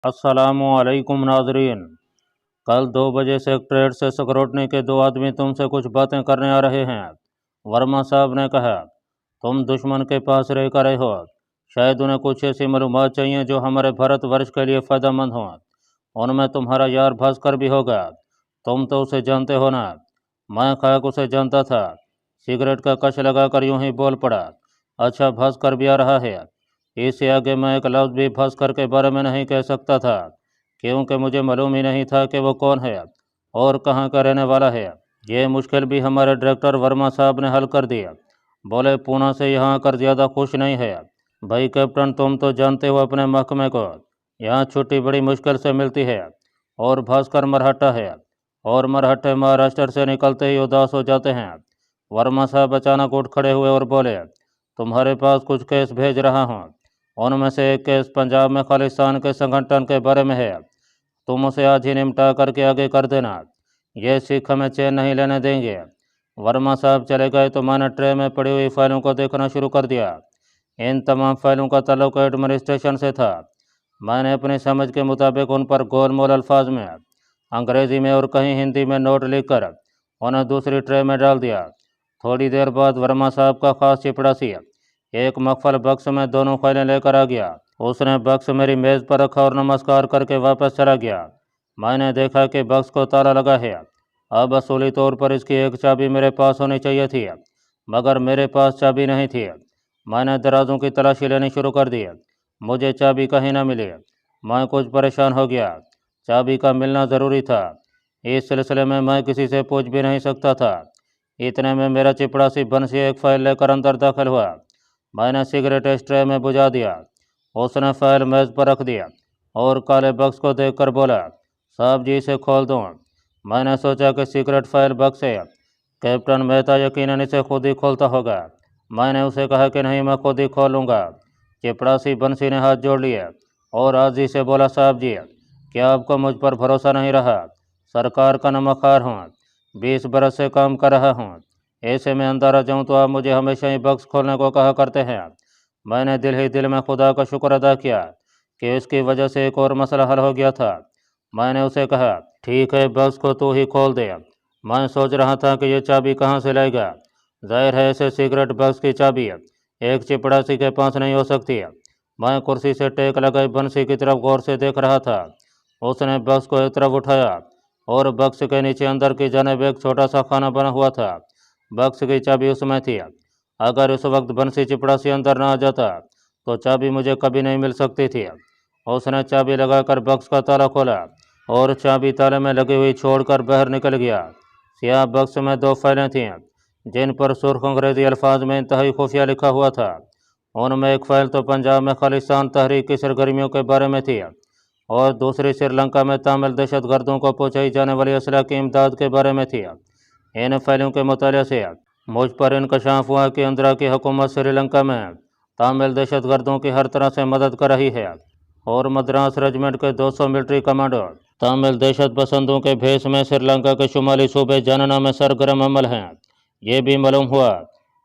अस्सलामुअलैकुम नाजरीन। कल 2 बजे सेक्रेटरीट से स्क्रूटनी के 2 आदमी तुमसे कुछ बातें करने आ रहे हैं। वर्मा साहब ने कहा, तुम दुश्मन के पास रह कर रहे हो। शायद उन्हें कुछ ऐसी मालूमात चाहिए जो हमारे भारतवर्ष के लिए फ़ायदेमंद हों। उनमें तुम्हारा यार भास्कर भी होगा। तुम तो उसे जानते हो ना। मैं खाक उसे जानता था। सिगरेट का कश लगाकर यूं ही बोल पड़ा, अच्छा भास्कर भी आ रहा है। इससे आगे मैं एक लफ्ज़ भी भास्कर के बारे में नहीं कह सकता था, क्योंकि मुझे मालूम ही नहीं था कि वो कौन है और कहाँ का रहने वाला है। ये मुश्किल भी हमारे डायरेक्टर वर्मा साहब ने हल कर दिया। बोले, पूना से यहाँ आकर ज़्यादा खुश नहीं है। भाई कैप्टन, तुम तो जानते हो अपने महकमे को, यहाँ छुट्टी बड़ी मुश्किल से मिलती है। और भास्कर मरहट्टा है, और मरहट्टे महाराष्ट्र से निकलते ही उदास हो जाते हैं। वर्मा साहब अचानक उठ खड़े हुए और बोले, तुम्हारे पास कुछ केस भेज रहा हूँ। उनमें से एक केस पंजाब में खालिस्तान के संगठन के बारे में है। तुम उसे आज ही निपटा करके आगे कर देना। ये सिख हमें चैन नहीं लेने देंगे। वर्मा साहब चले गए तो मैंने ट्रे में पड़ी हुई फाइलों को देखना शुरू कर दिया। इन तमाम फाइलों का ताल्लुक एडमिनिस्ट्रेशन से था। मैंने अपनी समझ के मुताबिक उन पर गोलमोल अल्फाज में, अंग्रेज़ी में और कहीं हिंदी में नोट लिखकर उन्हें दूसरी ट्रे में डाल दिया। थोड़ी देर बाद वर्मा साहब का खास चिपड़ासी एक मखफल बक्स में दोनों फाइलें लेकर आ गया। उसने बक्स मेरी मेज़ पर रखा और नमस्कार करके वापस चला गया। मैंने देखा कि बक्स को ताला लगा है। अब असूली तौर पर इसकी एक चाबी मेरे पास होनी चाहिए थी, मगर मेरे पास चाबी नहीं थी। मैंने दराजों की तलाशी लेनी शुरू कर दी। मुझे चाबी कहीं न मिली। मैं कुछ परेशान हो गया। चाबी का मिलना ज़रूरी था। इस सिलसिले में मैं किसी से पूछ भी नहीं सकता था। इतने में मेरा चिपड़ासी बंसी एक फाइल लेकर अंदर दाखिल हुआ। मैंने सिगरेट इस ट्रे में बुझा दिया। उसने फाइल मेज़ पर रख दिया और काले बक्स को देखकर बोला, साहब जी इसे खोल दूँ। मैंने सोचा कि सिगरेट फाइल बक्स है, कैप्टन मेहता यकीनन इसे खुद ही खोलता होगा। मैंने उसे कहा कि नहीं, मैं खुद ही खोलूँगा। चिपड़ासी बंसी ने हाथ जोड़ लिए और आजी से बोला, साहब जी क्या आपको मुझ पर भरोसा नहीं रहा? सरकार का नमकहार हूँ, 20 बरस से काम कर रहा हूँ। ऐसे में अंदर जाऊँ तो आप मुझे हमेशा ही बक्स खोलने को कहा करते हैं। मैंने दिल ही दिल में खुदा का शुक्र अदा किया कि उसकी वजह से एक और मसला हल हो गया था। मैंने उसे कहा, ठीक है, बक्स को तू ही खोल दे। मैं सोच रहा था कि ये चाबी कहाँ से लाएगा। जाहिर है ऐसे सिगरेट बक्स की चाबी एक चिपड़ासी के पास नहीं हो सकती। मैं कुर्सी से टेक लगाई बंसी की तरफ गौर से देख रहा था। उसने बक्स को एक तरफ उठाया और बक्स के नीचे अंदर की जानिब एक छोटा सा खाना बना हुआ था। बक्स की चाबी उसमें थी। अगर उस वक्त बंसी चिपड़ासी अंदर ना आ जाता तो चाबी मुझे कभी नहीं मिल सकती थी। उसने चाबी लगाकर बक्स का ताला खोला और चाबी ताले में लगी हुई छोड़कर बाहर निकल गया। सियाह बक्स में 2 फाइलें थीं जिन पर सुर्ख अंग्रेजी अल्फाज में इंतहाई खुफिया लिखा हुआ था। उनमें एक फ़ाइल तो पंजाब में खालिस्तान तहरीक की सरगर्मियों के बारे में थी और दूसरी श्रीलंका में तामिल दहशत गर्दों को पहुँचाई जाने वाली असला की इमदाद के बारे में थी। इन फाइलों के मुताले से मुझ पर इंकशाफ हुआ कि आंध्रा की हुकूमत श्रीलंका में तामिल दहशत गर्दों की हर तरह से मदद कर रही है और मद्रास रेजिमेंट के 200 मिलिट्री कमांडो तामिल दहशत पसंदों के भेष में श्रीलंका के शुमाली सूबे जानना में सरगर्म अमल हैं। ये भी मालूम हुआ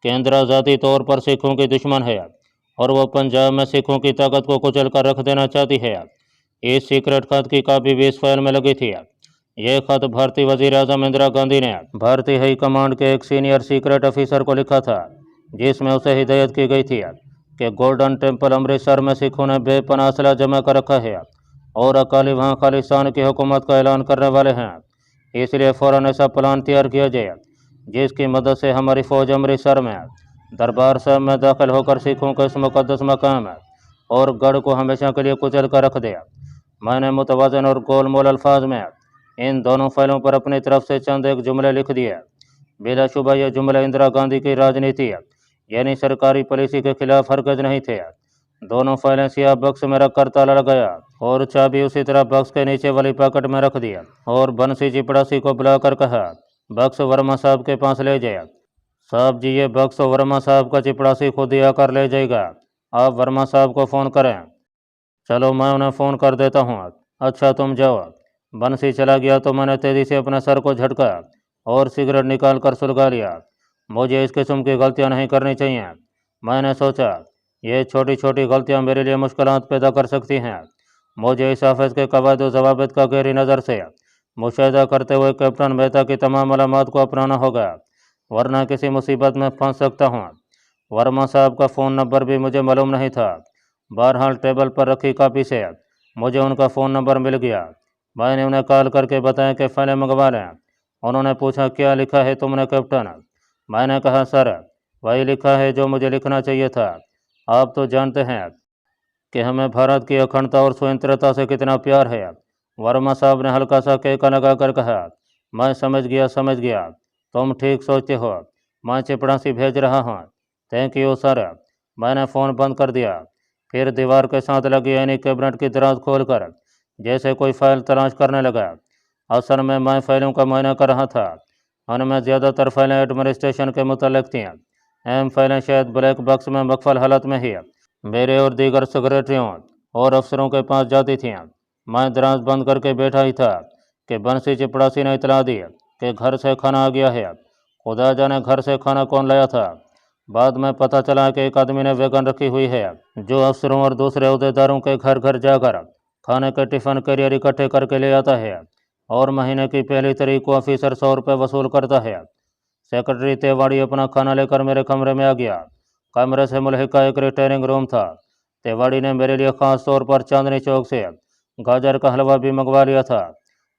कि आंध्रा ज़ाती तौर पर सिखों की दुश्मन है और वह पंजाब में सिखों की ताकत को कुचल कर रख देना चाहती है। इस सीक्रेट खत की कापी भी इस फाइल में लगी थी। यह खत भारतीय वजीर आजम इंदिरा गांधी ने भारतीय हाई कमांड के एक सीनियर सीक्रेट ऑफिसर को लिखा था, जिसमें उसे हिदायत की गई थी कि गोल्डन टेम्पल अमृतसर में सिखों ने बेपनाह असला जमा कर रखा है और अकाली वहाँ खालिस्तान की हुकूमत का ऐलान करने वाले हैं। इसलिए फ़ौरन ऐसा प्लान तैयार किया जाए जिसकी मदद से हमारी फ़ौज अमृतसर में दरबार साहब में दाखिल होकर सिखों के इस मुकद्दस मकाम और गढ़ को हमेशा के लिए कुचल कर रख दे। मैंने मुतवाज़न और गोलमोल अल्फाज में इन दोनों फाइलों पर अपनी तरफ से चंद एक जुमले लिख दिए। बिलाशुबा ये जुमले इंदिरा गांधी की राजनीति यानी सरकारी पॉलिसी के खिलाफ हरगिज़ नहीं थे। दोनों फाइलें सियाह बक्स में रखकर ताला लगाया और चाबी उसी तरह बक्स के नीचे वाली पॉकेट में रख दिया और बंसी चिपड़ासी को बुलाकर कहा, बक्स वर्मा साहब के पास ले जाए। साहब जी ये बक्स वर्मा साहब का चिपड़ासी खुद ही आकर ले जाएगा, आप वर्मा साहब को फ़ोन करें। चलो मैं उन्हें फ़ोन कर देता हूँ। अच्छा तुम जाओ। बंसी चला गया तो मैंने तेज़ी से अपने सर को झटका और सिगरेट निकाल कर सुलगा लिया। मुझे इस किस्म की गलतियाँ नहीं करनी चाहिए। मैंने सोचा ये छोटी छोटी गलतियाँ मेरे लिए मुश्किलात पैदा कर सकती हैं मुझे इस ऑफिस के कवायद व ज़वाबित का गहरी नज़र से मुशाहिदा करते हुए कैप्टन मेहता की तमाम अलामात को अपनाना होगा, वरना किसी मुसीबत में फंस सकता हूँ। वर्मा साहब का फ़ोन नंबर भी मुझे मालूम नहीं था। बहरहाल टेबल पर रखी कापी से मुझे उनका फ़ोन नंबर मिल गया। मैंने उन्हें कॉल करके बताया कि फाइलें मंगवा लें। उन्होंने पूछा, क्या लिखा है तुमने कैप्टन? मैंने कहा, सर वही लिखा है जो मुझे लिखना चाहिए था। आप तो जानते हैं कि हमें भारत की अखंडता और स्वतंत्रता से कितना प्यार है। वर्मा साहब ने हल्का सा केका लगाकर कहा, मैं समझ गया, तुम ठीक सोचते हो। मैं चिपड़ासी भेज रहा हूँ। Thank you sir. मैंने फ़ोन बंद कर दिया। फिर दीवार के साथ लगी यानी कैबिनेट की दराज खोलकर जैसे कोई फाइल तलाश करने लगा। असल में मैं फाइलों का मुआयना कर रहा था। उनमें ज़्यादातर फाइलें एडमिनिस्ट्रेशन के मुतल्लिक थीं। अहम फाइलें शायद ब्लैक बॉक्स में मकफल हालत में ही मेरे और दीगर सेक्रेटरियों और अफसरों के पास जाती थीं। मैं दराज बंद करके बैठा ही था कि बंसी चिपड़ासी ने इतला दी कि घर से खाना आ गया है। खुदा जाने घर से खाना कौन लाया था। बाद में पता चला कि एक आदमी ने वैगन रखी हुई है जो अफसरों और दूसरे अहदेदारों के घर घर जाकर खाने के टिफ़िन कैरियर इकट्ठे करके ले आता है और महीने की पहली तारीख को ऑफिसर 100 रुपये वसूल करता है। सेक्रेटरी तिवाड़ी अपना खाना लेकर मेरे कमरे में आ गया। कमरे से मुल्हिका एक रिटेयरिंग रूम था। तिवाड़ी ने मेरे लिए ख़ास तौर पर चांदनी चौक से गाजर का हलवा भी मंगवा लिया था।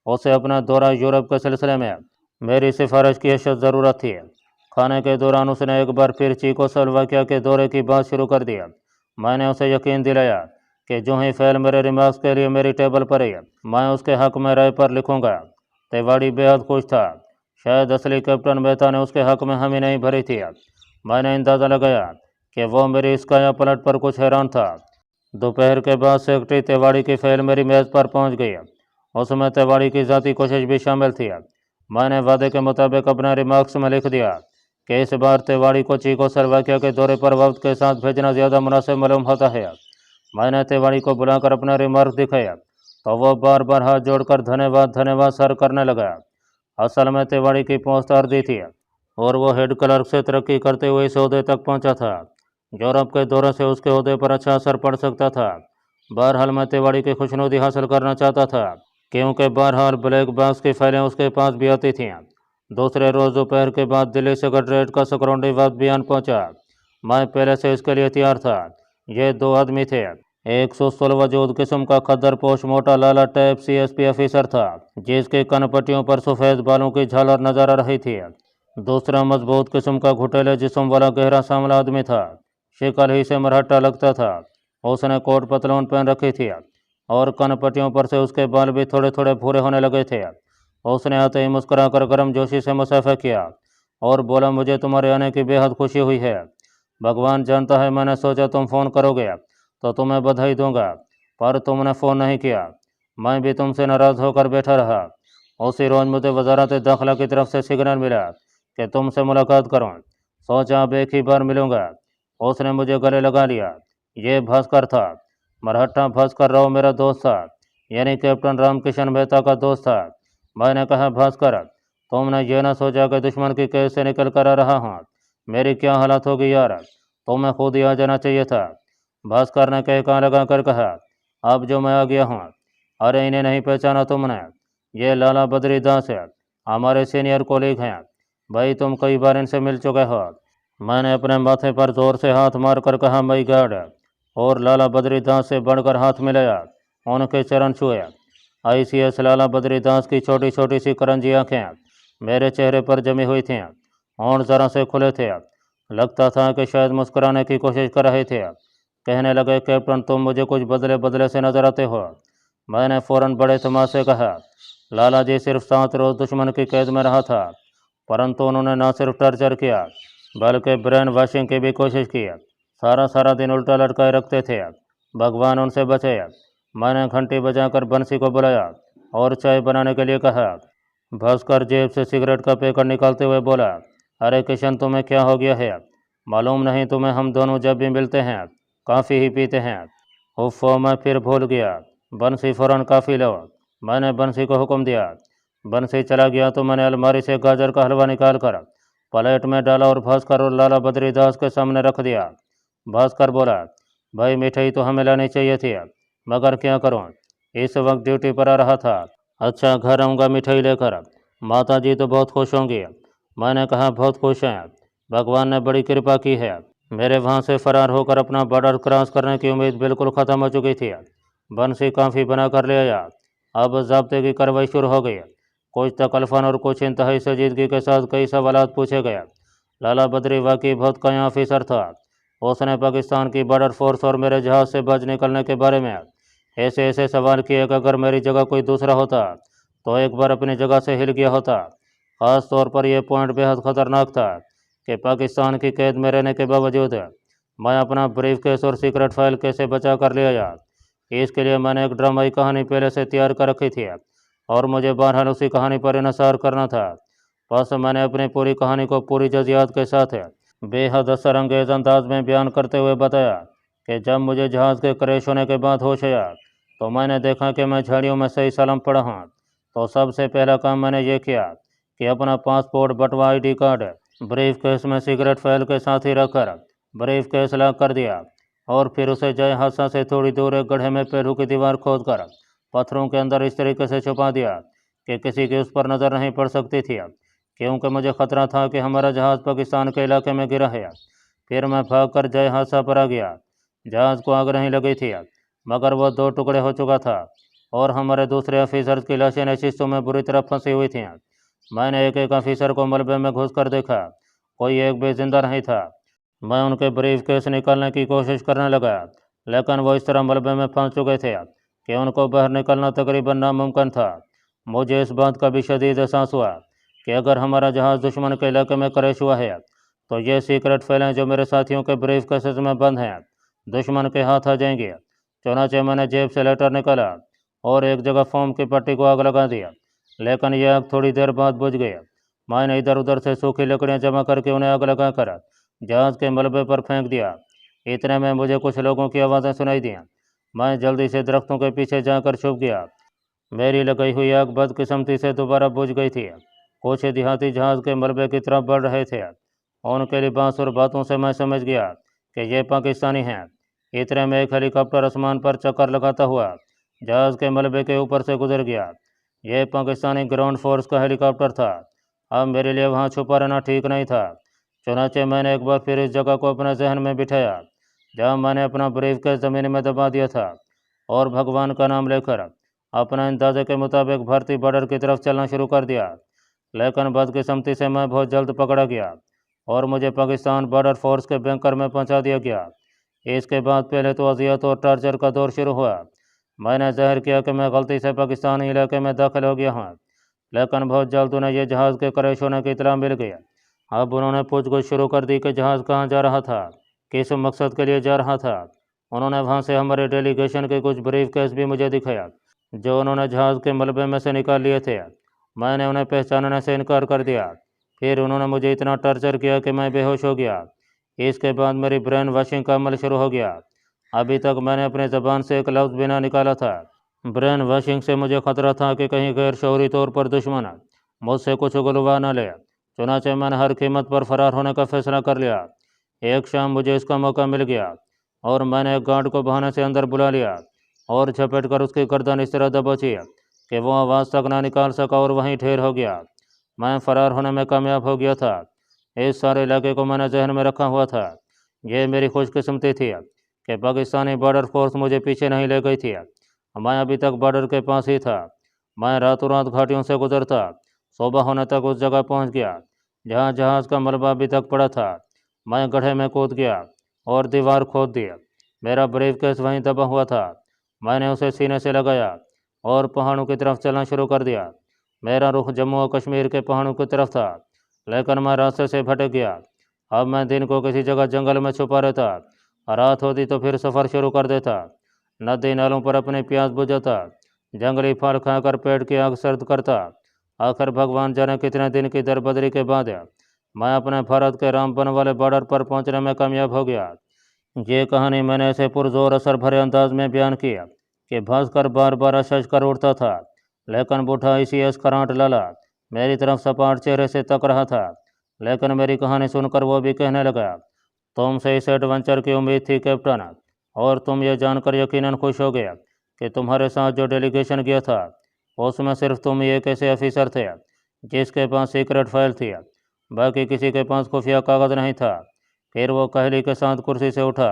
उसे अपना दौरा यूरोप के सिलसिले में मेरी सिफारिश की अशद ज़रूरत थी। खाने के दौरान उसने एक बार फिर चीको स्लोवाकिया के दौरे की बात शुरू कर दी। मैंने उसे यकीन दिलाया कि जो ही फाइल मेरे रिमार्क्स के लिए मेरी टेबल पर आई, मैं उसके हक़ में राय पर लिखूँगा। तिवाड़ी बेहद खुश था। शायद असली कैप्टन मेहता ने उसके हक़ में हामी नहीं भरी थी। मैंने अंदाज़ा लगाया कि वो मेरी इस काया पलट पर कुछ हैरान था। दोपहर के बाद सेक्रेटरी तिवाड़ी की फाइल मेरी मेज़ पर पहुंच गई। उसमें तिवाड़ी की ज़ाती कोशिश भी शामिल थी। मैंने वादे के मुताबिक अपने रिमार्क्स में लिख दिया कि इस बार तिवाड़ी को चीको स्लोवाकिया के दौरे पर वक्त के साथ भेजना ज़्यादा मुनासिब मालूम होता है। मैंने तिवाड़ी को बुलाकर अपना रिमार्क दिखाया तो वह बार बार हाथ जोड़कर धन्यवाद सर करने लगा। असल में तिवाड़ी की पोस्ट अर्दी थी और वो हेड क्लर्क से तरक्की करते हुए इस ओहदे तक पहुंचा था। यूरोप के दौरे से उसके ओहदे पर अच्छा असर पड़ सकता था। बहरहाल मैं तिवाड़ी की खुशनुदी हासिल करना चाहता था क्योंकि बहरहाल ब्लैक बॉक्स की फाइलें उसके पास भी आती थीं। दूसरे रोज़ दोपहर के बाद दिल्ली सेक्रेटरीट का सकरौंडीवाद बयान पहुंचा। मैं पहले से इसके लिए तैयार था। ये दो आदमी थे। एक 116 वजूद किस्म का खद्दर पोश मोटा लाला टाइप CSP ऑफिसर था जिसके कनपट्टियों पर सफ़ेद बालों की झालर नजर आ रही थी। दूसरा मजबूत किस्म का घुटेले जिस्म वाला गहरा सांवला आदमी था। शिकल ही से मरहट्टा लगता था। उसने कोट पतलून पहन रखी थी और कनपट्टियों पर से उसके बाल भी थोड़े थोड़े भूरे होने लगे थे। उसने आते ही मुस्कुराकर गर्मजोशी से मुसाफा किया और बोला, मुझे तुम्हारे आने की बेहद खुशी हुई है। भगवान जानता है मैंने सोचा तुम फ़ोन करोगे तो तुम्हें बधाई दूंगा, पर तुमने फ़ोन नहीं किया। मैं भी तुमसे नाराज़ होकर बैठा रहा। उसी रोज़ मुझे वजारत दाखिला की तरफ से सिग्नल मिला कि तुमसे मुलाकात करूं। सोचा अब एक ही बार मिलूंगा। उसने मुझे गले लगा लिया। ये भास्कर था। मरहट्टा भास्कर राव मेरा दोस्त था, यानी कैप्टन रामकिशन मेहता का दोस्त था। मैंने कहा, भास्कर तुमने ये ना सोचा कि दुश्मन की कैद से निकल कर आ रहा हूँ। मेरी क्या हालत होगी यार, तुम्हें खुद ही आ जाना चाहिए था। भास्कर ने कहका लगा कर कहा, अब जो मैं आ गया हूँ। अरे इन्हें नहीं पहचाना तुमने? ये लाला बद्री दास है, हमारे सीनियर कोलीग हैं। भाई तुम कई बार इनसे मिल चुके हो। मैंने अपने माथे पर जोर से हाथ मारकर कहा, माई गॉड, और लाला बद्री दास से बढ़कर हाथ मिलाया, उनके चरण छुए। ICS लाला बद्री दास की छोटी छोटी सी करंजी आँखें मेरे चेहरे पर जमी हुई थीं और ज़रा से खुले थे। लगता था कि शायद मुस्कुराने की कोशिश कर रहे थे। कहने लगे, कैप्टन तुम मुझे कुछ बदले बदले से नजर आते हो। मैंने फ़ौरन बड़े तमाश से कहा, लाला जी सिर्फ 7 रोज़ दुश्मन की कैद में रहा था, परंतु उन्होंने न सिर्फ टर्चर किया बल्कि ब्रेन वॉशिंग की भी कोशिश की। सारा दिन उल्टा लटकाए रखते थे। भगवान उनसे बचे। मैंने घंटी बजाकर बंसी को बुलाया और चाय बनाने के लिए कहा। भास्कर जेब से सिगरेट का पैकेट निकालते हुए बोला, अरे किशन तुम्हें क्या हो गया है? मालूम नहीं तुम्हें, हम दोनों जब भी मिलते हैं काफ़ी ही पीते हैं। उफ़ो, मैं फिर भूल गया। बंसी फ़ौरन काफ़ी लो। मैंने बंसी को हुक्म दिया। बंसी चला गया तो मैंने अलमारी से गाजर का हलवा निकाल कर प्लेट में डाला और भास्कर और लाला बद्री दास के सामने रख दिया। भास्कर बोला, भाई मिठाई तो हमें लानी चाहिए थी, मगर क्या करूं, इस वक्त ड्यूटी पर आ रहा था। अच्छा, घर आऊँगा मिठाई लेकर, माता जी तो बहुत खुश होंगी। मैंने कहा, बहुत खुश हैं, भगवान ने बड़ी कृपा की है। मेरे वहाँ से फरार होकर अपना बॉर्डर क्रॉस करने की उम्मीद बिल्कुल ख़त्म हो चुकी थी। बंसी काफ़ी बना कर ले आया। अब ज़ब्ते की कार्रवाई शुरू हो गई। कुछ तकल्फन और कुछ इंतहाई संजीदगी के साथ कई सवालात पूछे गए। लाला बद्री वाकई बहुत काया ऑफिसर था। उसने पाकिस्तान की बॉर्डर फोर्स और मेरे जहाज़ से बच निकलने के बारे में ऐसे ऐसे सवाल किए कि अगर मेरी जगह कोई दूसरा होता तो एक बार अपनी जगह से हिल गया होता। ख़ास तौर पर यह पॉइंट बेहद ख़तरनाक था कि पाकिस्तान की कैद में रहने के बावजूद मैं अपना ब्रीफ केस और सीक्रेट फाइल कैसे बचा कर ले आया। इसके लिए मैंने एक ड्रामाई कहानी पहले से तैयार कर रखी थी और मुझे बहरहाल उसी कहानी पर इन्हिसार करना था। बस मैंने अपनी पूरी कहानी को पूरी जज्बात के साथ बेहद असरअंगेज़ अंदाज में बयान करते हुए बताया कि जब मुझे जहाज़ के क्रैश होने के बाद होश आया तो मैंने देखा कि मैं झाड़ियों में सही सलामत पड़ा हूँ। तो सबसे पहला काम मैंने ये किया कि अपना पासपोर्ट, बटवा, ID कार्ड ब्रीफ केस में सीक्रेट फाइल के साथ ही रखकर ब्रीफ केस लॉक कर दिया और फिर उसे जय हादसा से थोड़ी दूर एक गड्ढे में पेड़ों की दीवार खोदकर पत्थरों के अंदर इस तरीके से छुपा दिया कि किसी की उस पर नज़र नहीं पड़ सकती थी, क्योंकि मुझे खतरा था कि हमारा जहाज़ पाकिस्तान के इलाके में गिरा है। फिर मैं भागकर जय हादसा पर आ गया। जहाज़ को आग नहीं लगी थी, मगर वह 2 टुकड़े हो चुका था और हमारे दूसरे ऑफिसर्स की लाशें नशिस्तों में बुरी तरह फंसी हुई थीं। मैंने एक एक ऑफिसर को मलबे में घुसकर देखा, कोई एक भी जिंदा नहीं था। मैं उनके ब्रीफ केस निकालने की कोशिश करने लगा, लेकिन वो इस तरह मलबे में फंस चुके थे कि उनको बाहर निकलना तकरीबन नामुमकिन था। मुझे इस बात का भी शदीद एहसास हुआ कि अगर हमारा जहाज़ दुश्मन के इलाके में क्रैश हुआ है तो ये सीक्रेट फाइलें जो मेरे साथियों के ब्रीफ केसेस में बंद हैं दुश्मन के हाथ आ जाएंगी। चुनाचे मैंने जेब से लेटर निकाला और एक जगह फोम की पट्टी को आग लगा दिया, लेकिन यह आग थोड़ी देर बाद बुझ गई। मैंने इधर उधर से सूखी लकड़ियाँ जमा करके उन्हें आग लगाकर जहाज़ के मलबे पर फेंक दिया। इतने में मुझे कुछ लोगों की आवाज़ें सुनाई दी। मैं जल्दी से दरख्तों के पीछे जाकर छुप गया। मेरी लगाई हुई आग बदकिस्मती से दोबारा बुझ गई थी। कुछ देहाती जहाज़ के मलबे की तरफ बढ़ रहे थे। उनके लिबास और बातों से मैं समझ गया कि ये पाकिस्तानी हैं। इतने में एक हेलीकॉप्टर आसमान पर चक्कर लगाता हुआ जहाज़ के मलबे के ऊपर से गुजर गया। यह पाकिस्तानी ग्राउंड फोर्स का हेलीकॉप्टर था। अब मेरे लिए वहाँ छुपा रहना ठीक नहीं था। चुनाचे मैंने एक बार फिर इस जगह को अपने जहन में बिठाया जहाँ मैंने अपना ब्रीफ केस ज़मीन में दबा दिया था और भगवान का नाम लेकर अपने अंदाजे के मुताबिक भारतीय बॉर्डर की तरफ चलना शुरू कर दिया। लेकिन बदकिस्मती से मैं बहुत जल्द पकड़ा गया और मुझे पाकिस्तान बॉर्डर फोर्स के बैंकर में पहुंचा दिया गया। इसके बाद पहले तो अजियत और टार्चर का दौर शुरू हुआ। मैंने जाहिर किया कि मैं गलती से पाकिस्तानी इलाके में दाखिल हो गया हूँ, लेकिन बहुत जल्द उन्हें यह जहाज़ के क्रैश होने की इतला मिल गई। अब उन्होंने पूछगछ शुरू कर दी कि जहाज़ कहाँ जा रहा था, किस मकसद के लिए जा रहा था। उन्होंने वहाँ से हमारे डेलीगेशन के कुछ ब्रीफ केस भी मुझे दिखाया जो उन्होंने जहाज़ के मलबे में से निकाल लिए थे। मैंने उन्हें पहचानने से इनकार कर दिया। फिर उन्होंने मुझे इतना टॉर्चर किया कि मैं बेहोश हो गया। इसके बाद मेरी ब्रेन वॉशिंग का अमल शुरू हो गया। अभी तक मैंने अपने ज़बान से एक लफ्ज़ भी ना निकाला था। ब्रेन वॉशिंग से मुझे खतरा था कि कहीं गैर शौरी तौर पर दुश्मन मुझसे कुछ उगलवा न ले। चुनाचे मैंने हर कीमत पर फरार होने का फैसला कर लिया। एक शाम मुझे इसका मौका मिल गया और मैंने एक गार्ड को बहाने से अंदर बुला लिया और झपेट कर उसकी गर्दन इस तरह दबोची कि वो आवाज़ तक ना निकाल सका और वहीं ठेर हो गया। मैं फरार होने में कामयाब हो गया था। इस सारे इलाके को मैंने जहन में रखा हुआ था। यह मेरी खुशकिस्मती थी कि पाकिस्तानी बॉर्डर फोर्स मुझे पीछे नहीं ले गई थी। मैं अभी तक बॉर्डर के पास ही था। मैं रातों रात घाटियों से गुजरता सुबह होने तक उस जगह पहुंच गया जहां जहाज़ का मलबा अभी तक पड़ा था। मैं गड्ढे में कूद गया और दीवार खोद दी। मेरा ब्रीफ केस वहीं दबा हुआ था। मैंने उसे सीने से लगाया और पहाड़ों की तरफ चलना शुरू कर दिया। मेरा रुख जम्मू और कश्मीर के पहाड़ों की तरफ था, लेकिन मैं रास्ते से भटक गया। अब मैं दिन को किसी जगह जंगल में छुपा रहता, रात होती तो फिर सफ़र शुरू कर देता। नदी नालों पर अपनी प्यास बुझाता, जंगली फल खाकर पेट की आग सर्द करता। आखिर भगवान जाने कितने दिन की दरबदरी के बाद मैं अपने भारत के रामबन वाले बॉर्डर पर पहुंचने में कामयाब हो गया। ये कहानी मैंने ऐसे पुरजोर असर भरे अंदाज में बयान किया कि भास्कर बार बार असहज कर उठता था, लेकिन बूढ़ा ICS खरांट लाला मेरी तरफ सपाट चेहरे से तक रहा था। लेकिन मेरी कहानी सुनकर वो भी कहने लगा, तुमसे इस एडवेंचर की उम्मीद थी कैप्टन, और तुम ये जानकर यकीनन खुश हो गए कि तुम्हारे साथ जो डेलीगेशन गया था उसमें सिर्फ तुम ही एक ऐसे ऑफिसर थे जिसके पास सीक्रेट फाइल थी, बाकी किसी के पास खुफिया कागज़ नहीं था। फिर वो कहली के साथ कुर्सी से उठा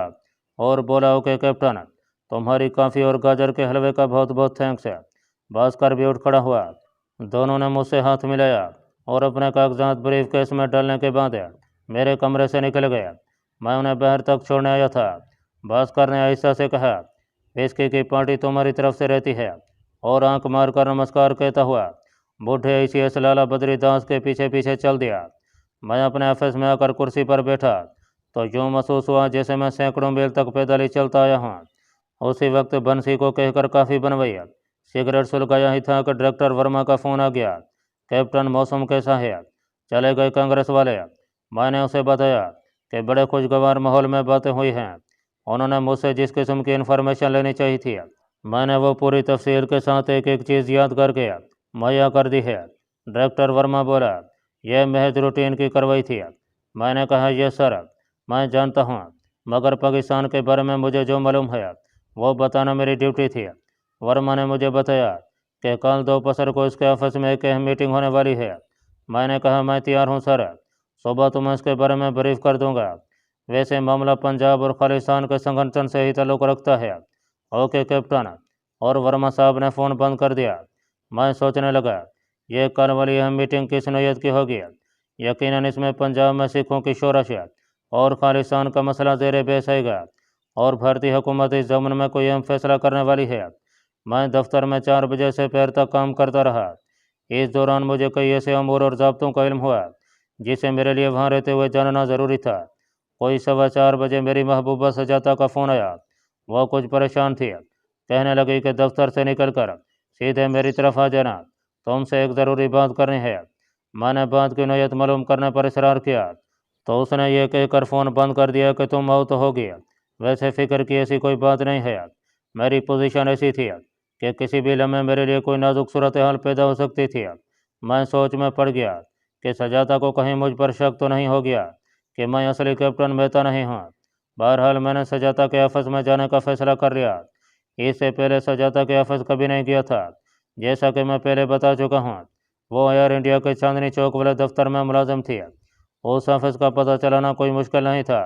और बोला, ओके कैप्टन, तुम्हारी कॉफ़ी और गाजर के हलवे का बहुत बहुत थैंक्स है। भास्कर भी उठ खड़ा हुआ। दोनों ने मुझसे हाथ मिलाया और अपने कागजात ब्रीफ केस में डालने के बाद मेरे कमरे से निकल गए। मैं उन्हें बाहर तक छोड़ने आया था। भास्कर ने आहिस्ता से कहा, विस्की की पार्टी तुम्हारी तरफ से रहती है, और आंख मारकर नमस्कार कहता हुआ बूढ़े ICS लाला बद्रीदास के पीछे पीछे चल दिया। मैं अपने ऑफिस में आकर कुर्सी पर बैठा तो यूँ महसूस हुआ जैसे मैं सैकड़ों मील तक पैदल ही चलता आया हूँ। उसी वक्त बंसी को कहकर काफ़ी बनवाई, सिगरेट सुलगाया ही था कि डायरेक्टर वर्मा का फ़ोन आ गया। कैप्टन, मौसम कैसा है? चले गए कांग्रेस वाले? मैंने उसे बताया कि बड़े खुशगवार माहौल में बातें हुई हैं। उन्होंने मुझसे जिस किस्म की इन्फॉर्मेशन लेनी चाहिए थी मैंने वो पूरी तफसील के साथ एक एक चीज़ याद करके मुहैया कर दी है। डायरेक्टर वर्मा बोला, यह महज रूटीन की कार्रवाई थी। मैंने कहा, यस सर, मैं जानता हूँ, मगर पाकिस्तान के बारे में मुझे जो मालूम है वो बताना मेरी ड्यूटी थी। वर्मा ने मुझे बताया कि कल दोपहर को इसके ऑफिस में एक अहम मीटिंग होने वाली है। मैंने कहा, मैं तैयार हूँ सर, सुबह तुम्हें इसके बारे में ब्रीफ कर दूंगा। वैसे मामला पंजाब और खालिस्तान के संगठन से ही ताल्लुक़ रखता है। Okay captain. और वर्मा साहब ने फ़ोन बंद कर दिया। मैं सोचने लगा, ये कल वाली अहम मीटिंग किस नौयत की होगी? यकीनन इसमें पंजाब में सिखों की शोरश और खालिस्तान का मसला ज़ेर बहस आएगा, और भारतीय हुकूमत इस ज़मन में कोई अहम फैसला करने वाली है। मैं दफ्तर में 4 बजे से पैर तक काम करता रहा। इस दौरान मुझे कई ऐसे अमूर और ज़ाब्तों का इल्म हुआ जिसे मेरे लिए वहाँ रहते हुए जानना ज़रूरी था। कोई 4:15 बजे मेरी महबूबा सजाता का फ़ोन आया। वह कुछ परेशान थी। कहने लगी कि दफ्तर से निकलकर सीधे मेरी तरफ आ जाना, तुमसे एक ज़रूरी बात करनी है। मैंने बात की नौयत मालूम करने पर इसरार किया तो उसने ये कहकर फ़ोन बंद कर दिया कि तुम आओ तो होगी, वैसे फ़िक्र की ऐसी कोई बात नहीं है। मेरी पोजीशन ऐसी थी कि किसी भी लम्हे मेरे लिए कोई नाजुक सूरत हाल पैदा हो सकती थी। मैं सोच में पड़ गया कि सजाता को कहीं मुझ पर शक तो नहीं हो गया कि मैं असली कैप्टन मेहता नहीं हूँ। बहरहाल मैंने सजाता के ऑफिस में जाने का फ़ैसला कर लिया। इससे पहले सजाता के ऑफिस कभी नहीं गया था। जैसा कि मैं पहले बता चुका हूँ, वो एयर इंडिया के चांदनी चौक वाले दफ्तर में मुलाजिम थी। उस ऑफिस का पता चलाना कोई मुश्किल नहीं था।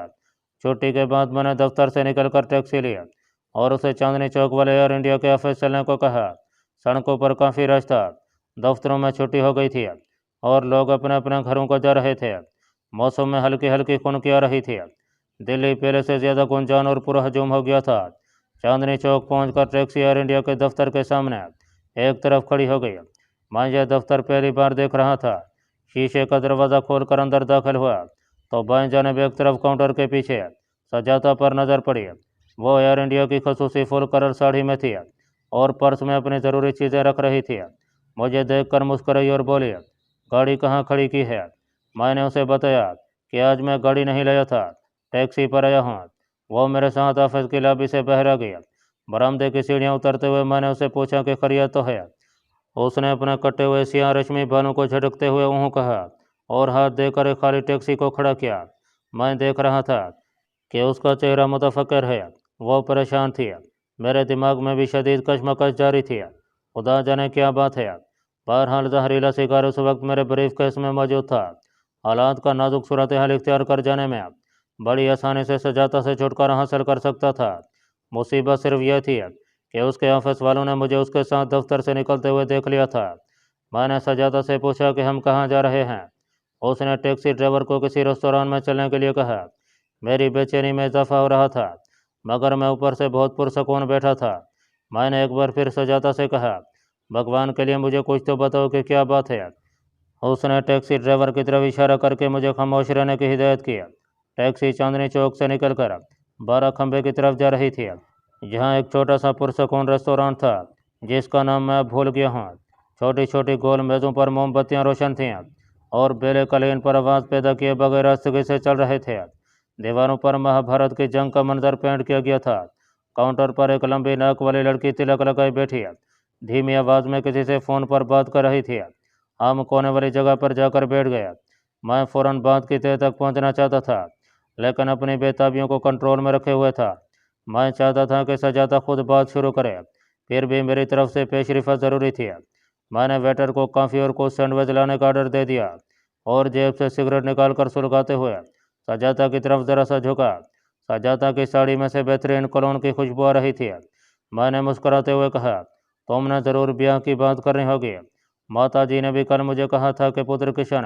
छुट्टी के बाद मैंने दफ्तर से निकलकर टैक्सी लिया और उसे चांदनी चौक वाले एयर इंडिया के ऑफिस चलने को कहा। सड़कों पर काफ़ी रश था। दफ्तरों में छुट्टी हो गई थी और लोग अपने अपने घरों को जा रहे थे। मौसम में हल्की हल्की खुनकी आ रही थी। दिल्ली पहले से ज़्यादा गुंजान और पुरहजूम हो गया था। चांदनी चौक पहुंचकर टैक्सी एयर इंडिया के दफ्तर के सामने एक तरफ खड़ी हो गई। मैं यह दफ्तर पहली बार देख रहा था। शीशे का दरवाज़ा खोलकर अंदर दाखिल हुआ तो बाएं जानिब एक तरफ काउंटर के पीछे सजाता पर नज़र पड़ी। वो एयर इंडिया की खसूसी फुल कलर साड़ी में थी और पर्स में अपनी ज़रूरी चीज़ें रख रही थी। मुझे देखकर मुस्कुराई और बोली, गाड़ी कहाँ खड़ी की है? मैंने उसे बताया कि आज मैं गाड़ी नहीं लाया था, टैक्सी पर आया हूँ। वो मेरे साथ ऑफिस की लॉबी से बाहर आ गया। बरामदे की सीढ़ियाँ उतरते हुए मैंने उसे पूछा कि खैरियत तो है? उसने अपने कटे हुए सियाह रश्मि बालों को झटकते हुए ऊँ कहा और हाथ देकर एक खाली टैक्सी को खड़ा किया। मैं देख रहा था कि उसका चेहरा मुतफक्किर है। वो परेशान थी। मेरे दिमाग में भी शदीद कशमकश जारी थी। खुदा जाने क्या बात है। बहरहाल जहरीला शिकार उस वक्त मेरे ब्रीफ केस में मौजूद था। हालात का नाजुक सूरत हाल इख्तियार कर जाने में बड़ी आसानी से सजाता से छुटकारा हासिल कर सकता था। मुसीबत सिर्फ यह थी कि उसके ऑफिस वालों ने मुझे उसके साथ दफ्तर से निकलते हुए देख लिया था। मैंने सजाता से पूछा कि हम कहाँ जा रहे हैं। उसने टैक्सी ड्राइवर को किसी रेस्तोरां में चलने के लिए कहा। मेरी बेचैनी में इजाफा हो रहा था, मगर मैं ऊपर से बहुत पुरसकून बैठा था। मैंने एक बार फिर सजाता से कहा, भगवान के लिए मुझे कुछ तो बताओ कि क्या बात है। उसने टैक्सी ड्राइवर की तरफ इशारा करके मुझे खामोश रहने की हिदायत की। टैक्सी चांदनी चौक से निकलकर 12 खंबे की तरफ जा रही थी, जहाँ एक छोटा सा पुरसकून रेस्तोरां था जिसका नाम मैं भूल गया हूँ। छोटी छोटी गोल मेज़ों पर मोमबत्तियाँ रोशन थीं और बेले कलीन पर आवाज़ पैदा किए बगैर रास्तगी से चल रहे थे। दीवारों पर महाभारत की जंग का मंजर पेंट किया गया था। काउंटर पर एक लंबी नाक वाली लड़की तिलक लगाए बैठी धीमी आवाज़ में किसी से फ़ोन पर बात कर रही थी। हम कोने वाली जगह पर जाकर बैठ गया। मैं फ़ौरन बात की तह तक पहुंचना चाहता था, लेकिन अपनी बेताबियों को कंट्रोल में रखे हुए था। मैं चाहता था कि सजाता खुद बात शुरू करे, फिर भी मेरी तरफ से पेशरीफत ज़रूरी थी। मैंने वेटर को कॉफ़ी और कुछ सैंडविच लाने का ऑर्डर दे दिया और जेब से सिगरेट निकाल कर सुलगाते हुए सजाता की तरफ ज़रा सा झुका। सजाता की साड़ी में से बेहतरीन कलोन की खुशबू आ रही थी। मैंने मुस्कुराते हुए कहा, तुमने ज़रूर ब्याह की बात करनी होगी। माता जी ने भी कल मुझे कहा था कि पुत्र किशन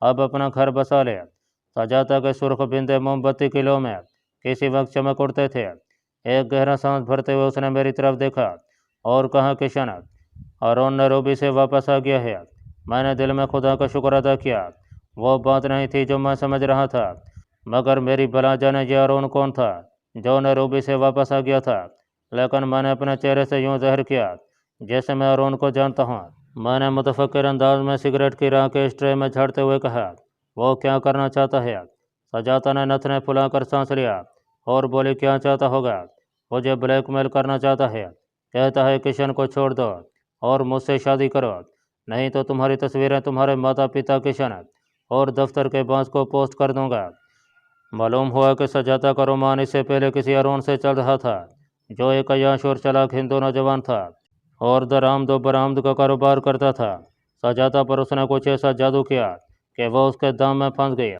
अब अपना घर बसा ले। सजाता के सुर्ख बिंदे मोमबत्ती की लो में किसी वक्त चमक उठते थे। एक गहरा सांस भरते हुए उसने मेरी तरफ देखा और कहा, किशन, अरुण नैरोबी से वापस आ गया है। मैंने दिल में खुदा का शुक्र अदा किया। वो बात नहीं थी जो मैं समझ रहा था, मगर मेरी भला जाने ये अरुण कौन था जो नैरोबी से वापस आ गया था। लेकिन मैंने अपने चेहरे से यूं ज़ाहिर किया जैसे मैं अरुण को जानता हूँ। मैंने मुतफक्किर अंदाज में सिगरेट की राख के स्ट्रे में झाड़ते हुए कहा, वो क्या करना चाहता है? सजाता ने नथने फुलाकर सांस लिया और बोली, क्या चाहता होगा? मुझे ब्लैकमेल करना चाहता है। कहता है किशन को छोड़ दो और मुझसे शादी करो, नहीं तो तुम्हारी तस्वीरें तुम्हारे माता पिता किशन और दफ्तर के बांस को पोस्ट कर दूंगा। मालूम हुआ कि सजाता का रोमान इससे पहले किसी अरुण से चल रहा था जो एक अय्याश और चालाक हिंदू नौजवान था और दरामदो बरामद का कारोबार करता था। सजाता पर उसने कुछ ऐसा जादू किया कि वह उसके दाम में फंस गई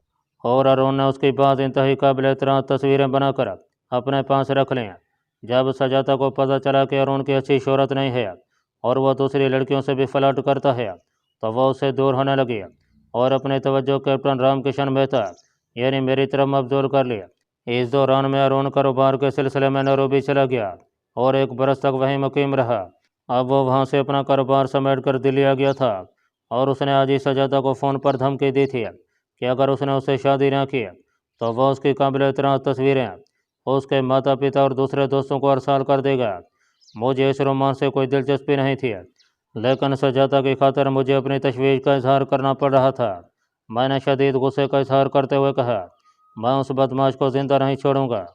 और अरुण ने उसकी बात इंतहाई काबिल एतराज़ तस्वीरें बनाकर अपने पास रख लीं। जब सजाता को पता चला कि अरुण की अच्छी शोहरत नहीं है और वह दूसरी लड़कियों से भी फ्लर्ट करता है तो वह उससे दूर होने लगी और अपनी तवज्जो कैप्टन रामकिशन मेहता यानी मेरी तरफ मबजूल कर लिया। इस दौरान मैं अरुण कारोबार के सिलसिले में नैरोबी चला गया और 1 बरस तक वहीं मुकीम रहा। अब वो वहाँ से अपना कारोबार समेट कर दिल्ली आ गया था और उसने आज ही सजाता को फ़ोन पर धमकी दी थी कि अगर उसने उससे शादी ना की तो वह उसकी काबिल एतराज़ तस्वीरें उसके माता पिता और दूसरे दोस्तों को अरसाल कर देगा। मुझे इस रोमांस से कोई दिलचस्पी नहीं थी, लेकिन सजाता की खातिर मुझे अपनी तशवीश का इजहार करना पड़ रहा था। मैंने शदीद गुस्से का इजहार करते हुए कहा, मैं उस बदमाश को ज़िंदा नहीं छोड़ूंगा।